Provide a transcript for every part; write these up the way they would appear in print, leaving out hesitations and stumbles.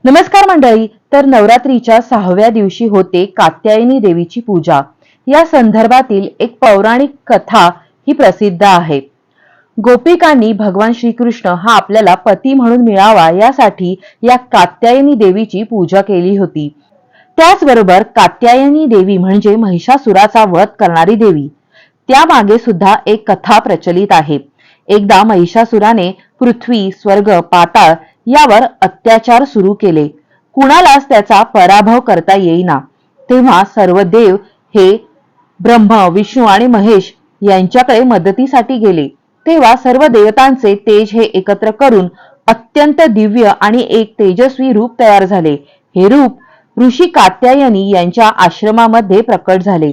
नमस्कार मंडळी. तर नवरात्रीच्या 6व्या दिवशी होते कात्यायनी देवीची पूजा. या संदर्भातील एक पौराणिक कथा ही प्रसिद्ध आहे. गोपिकांनी भगवान श्रीकृष्ण हा आपल्याला पती म्हणून मिळावा यासाठी या कात्यायनी देवीची पूजा केली होती. त्याचबरोबर कात्यायनी देवी म्हणजे महिषासुराचा वध करणारी देवी. त्यामागे सुद्धा एक कथा प्रचलित आहे. एकदा महिषासुराने पृथ्वी, स्वर्ग, पाताळ यावर अत्याचार सुरू केले. कुणालाच त्याचा पराभव करता येईना. तेव्हा सर्व देव हे ब्रह्म, विष्णू आणि महेश यांच्याकडे मदतीसाठी गेले. तेव्हा सर्व देवतांचे तेज हे एकत्र करून अत्यंत दिव्य आणि एक तेजस्वी रूप तयार झाले. हे रूप ऋषी कात्यायनी यांच्या आश्रमामध्ये प्रकट झाले.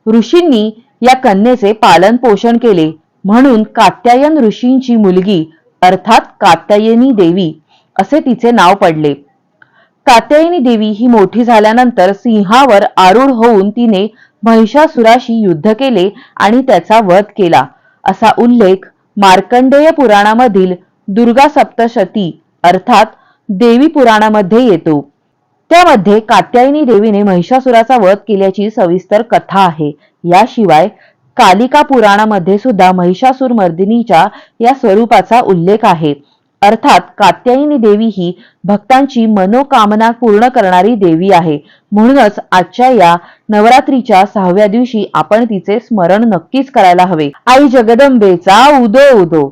ऋषींनी या कन्येचे पालन पोषण केले, म्हणून कात्यायन ऋषींची मुलगी अर्थात कात्यायनी देवी असे तिचे नाव पडले. कात्यायनी देवी ही मोठी झाल्यानंतर सिंहावर आरूढ होऊन तिने महिषासुराशी युद्ध केले आणि त्याचा वध केला असा उल्लेख मार्कंडेय पुराणामधील दुर्गा सप्तशती अर्थात देवी पुराणामध्ये येतो. त्यामध्ये कात्यायनी देवीने महिषासुराचा वध केल्याची सविस्तर कथा आहे. याशिवाय कालिका पुराणामध्ये सुद्धा महिषासुर मर्दिनीच्या या स्वरूपाचा उल्लेख आहे. अर्थात कात्यायनी देवी ही भक्तांची मनोकामना पूर्ण करणारी देवी आहे. म्हणूनच आजच्या या नवरात्रीच्या 6व्या दिवशी आपण तिचे स्मरण नक्कीच करायला हवे. आई जगदंबेचा उदो उदो.